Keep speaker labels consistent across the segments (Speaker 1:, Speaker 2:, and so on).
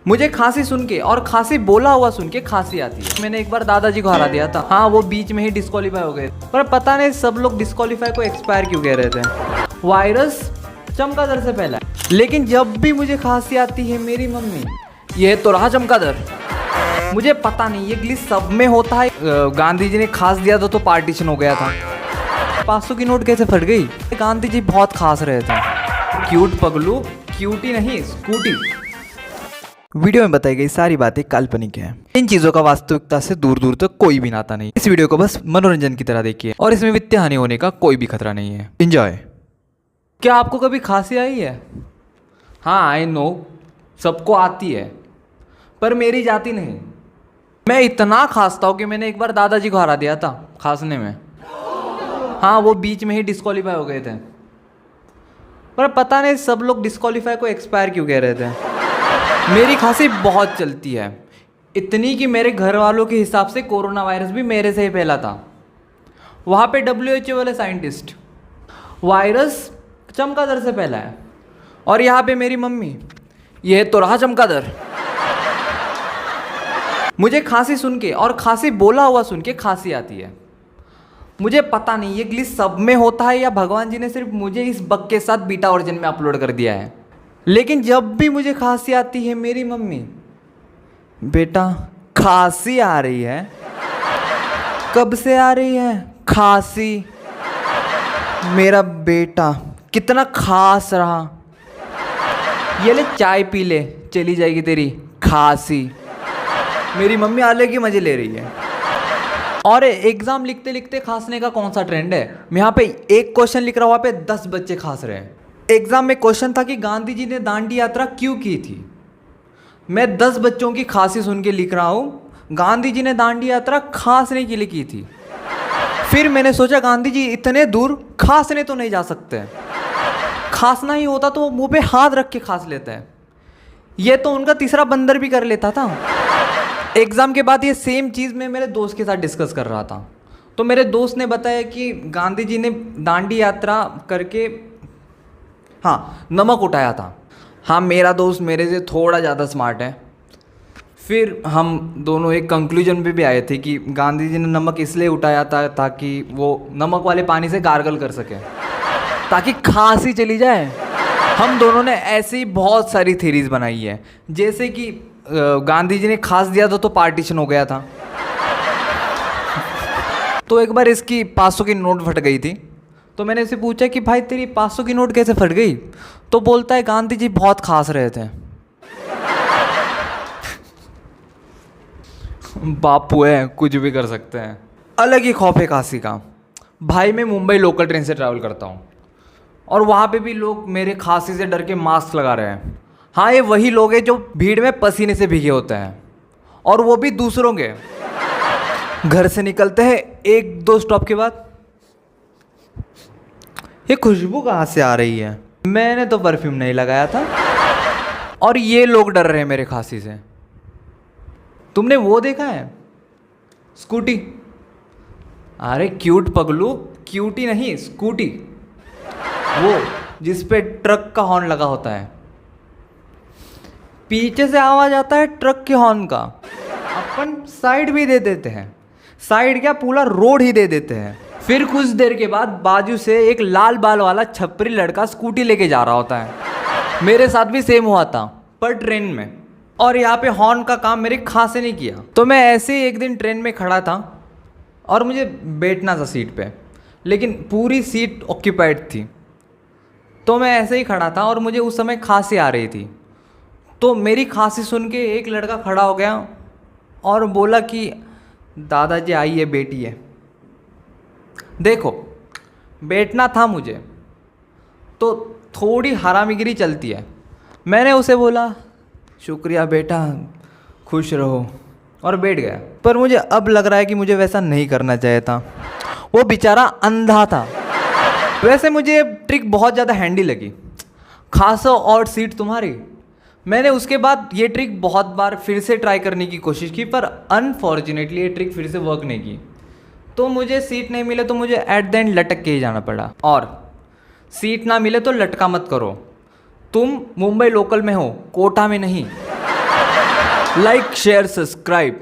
Speaker 1: मुझे खांसी सुन के और खांसी बोला हुआ सुन के खांसी आती है। मैंने एक बार दादाजी को हरा दिया था। हाँ, वो बीच में ही डिस्क्वालीफाई हो गए, पर पता नहीं सब लोग डिस्क्वालीफाई को एक्सपायर क्यों कह रहे थे। वायरस चमगादड़ से पहला है, लेकिन जब भी मुझे खांसी आती है मेरी मम्मी, ये तो रहा चमगादड़। मुझे पता नहीं ये ग्लिच सब में होता है। गांधी जी ने खास दिया था तो पार्टीशन हो गया था। 500 की नोट कैसे फट गई? गांधी जी बहुत खास रहे थे। क्यूट पगलू, क्यूटी नहीं स्कूटी। वीडियो में बताई गई सारी बातें काल्पनिक हैं। इन चीजों का वास्तविकता से दूर दूर तक कोई भी नाता नहीं। इस वीडियो को बस मनोरंजन की तरह देखिए और इसमें वित्तीय हानि होने का कोई भी खतरा नहीं है। एंजॉय। क्या आपको कभी खांसी आई है? हाँ, आई नो, सबको आती है, पर मेरी जाती नहीं। मैं इतना खांसता हूँ कि मैंने एक बार दादाजी को हरा दिया था खांसने में। हाँ, वो बीच में ही डिस्क्वालीफाई हो गए थे, पर पता नहीं सब लोग डिस्क्वालीफाई को एक्सपायर क्यों कह रहे थे। मेरी खांसी बहुत चलती है, इतनी कि मेरे घर वालों के हिसाब से कोरोना वायरस भी मेरे से ही फैला था। वहाँ पे WHO वाले साइंटिस्ट, वायरस चमगादड़ से फैला है, और यहाँ पे मेरी मम्मी, ये तो रहा चमगादड़। मुझे खांसी सुन के और खांसी बोला हुआ सुन के खांसी आती है। मुझे पता नहीं ये ग्लिच सब में होता है या भगवान जी ने सिर्फ मुझे इस बग के साथ बीटा वर्जन में अपलोड कर दिया है। लेकिन जब भी मुझे खांसी आती है मेरी मम्मी, बेटा खांसी आ रही है। कब से आ रही है खांसी? मेरा बेटा कितना खास रहा। ये ले चाय पी ले, चली जाएगी तेरी खांसी। मेरी मम्मी आले की मजे ले रही है। और एग्जाम लिखते लिखते खांसने का कौन सा ट्रेंड है? मैं यहाँ पे एक क्वेश्चन लिख रहा हूँ, वहाँ पे 10 बच्चे खांस रहे हैं। एग्जाम में क्वेश्चन था कि गांधी जी ने दांडी यात्रा क्यों की थी। मैं 10 बच्चों की खांसी सुन के लिख रहा हूँ, गांधी जी ने दांडी यात्रा खांसने के लिए की थी। फिर मैंने सोचा गांधी जी इतने दूर खांसने तो नहीं जा सकते। खांसना ही होता तो वो मुंह पे हाथ रख के खांस लेते हैं। ये तो उनका तीसरा बंदर भी कर लेता था। एग्जाम के बाद ये सेम चीज़ मैं मेरे दोस्त के साथ डिस्कस कर रहा था, तो मेरे दोस्त ने बताया कि गांधी जी ने दांडी यात्रा करके नमक उठाया था। हाँ, मेरा दोस्त मेरे से थोड़ा ज़्यादा स्मार्ट है। फिर हम दोनों एक कंक्लूजन पे भी आए थे कि गांधी जी ने नमक इसलिए उठाया था ताकि वो नमक वाले पानी से गार्गल कर सके, ताकि खांसी चली जाए। हम दोनों ने ऐसे ही बहुत सारी थ्योरीज बनाई है, जैसे कि गांधी जी ने खांस दिया था तो पार्टीशन हो गया था। तो एक बार इसकी 500 की नोट फट गई थी, तो मैंने इसे पूछा कि भाई तेरी 500 की नोट कैसे फट गई? तो बोलता है गांधी जी बहुत खास रहे थे। बापू है, कुछ भी कर सकते हैं। अलग ही खौफ है खांसी का। भाई मैं मुंबई लोकल ट्रेन से ट्रैवल करता हूँ, और वहाँ पे भी लोग मेरे खांसी से डर के मास्क लगा रहे हैं। हाँ, ये वही लोग हैं जो भीड़ में पसीने से भीगे होते हैं, और वो भी दूसरों के। घर से निकलते हैं 1-2 स्टॉप के बाद, ये खुशबू कहाँ से आ रही है? मैंने तो परफ्यूम नहीं लगाया था। और ये लोग डर रहे हैं मेरे खांसी से। तुमने वो देखा है स्कूटी? अरे क्यूट पगलू, क्यूटी नहीं स्कूटी, वो जिस पे ट्रक का हॉर्न लगा होता है। पीछे से आवाज आता है ट्रक के हॉर्न का, अपन साइड भी दे देते हैं। साइड क्या, पूरा रोड ही दे देते हैं। फिर कुछ देर के बाद बाजू से एक लाल बाल वाला छपरी लड़का स्कूटी लेके जा रहा होता है। मेरे साथ भी सेम हुआ था, पर ट्रेन में। और यहाँ पे हॉर्न का काम मेरे खांसी ने किया। तो मैं ऐसे ही एक दिन ट्रेन में खड़ा था, और मुझे बैठना था सीट पे, लेकिन पूरी सीट ऑक्यूपाइड थी। तो मैं ऐसे ही खड़ा था और मुझे उस समय खांसी आ रही थी। तो मेरी खांसी सुन के एक लड़का खड़ा हो गया और बोला कि दादाजी आइए बैठिए। देखो, बैठना था मुझे, तो थोड़ी हरामीगिरी चलती है। मैंने उसे बोला शुक्रिया बेटा, खुश रहो, और बैठ गया। पर मुझे अब लग रहा है कि मुझे वैसा नहीं करना चाहिए था। वो बेचारा अंधा था। वैसे मुझे ट्रिक बहुत ज़्यादा हैंडी लगी, खांसो और सीट तुम्हारी। मैंने उसके बाद ये ट्रिक बहुत बार फिर से ट्राई करने की कोशिश की, पर अनफॉर्चुनेटली ये ट्रिक फिर से वर्क नहीं की। तो मुझे सीट नहीं मिले तो मुझे एट द एंड लटक के ही जाना पड़ा। और सीट ना मिले तो लटका मत करो, तुम मुंबई लोकल में हो, कोटा में नहीं। लाइक शेयर सब्सक्राइब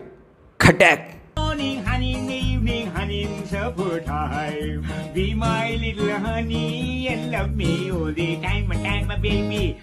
Speaker 1: खटैक.
Speaker 2: Morning, honey, evening, honey, supper time. Be my little honey and love me all the time, my baby.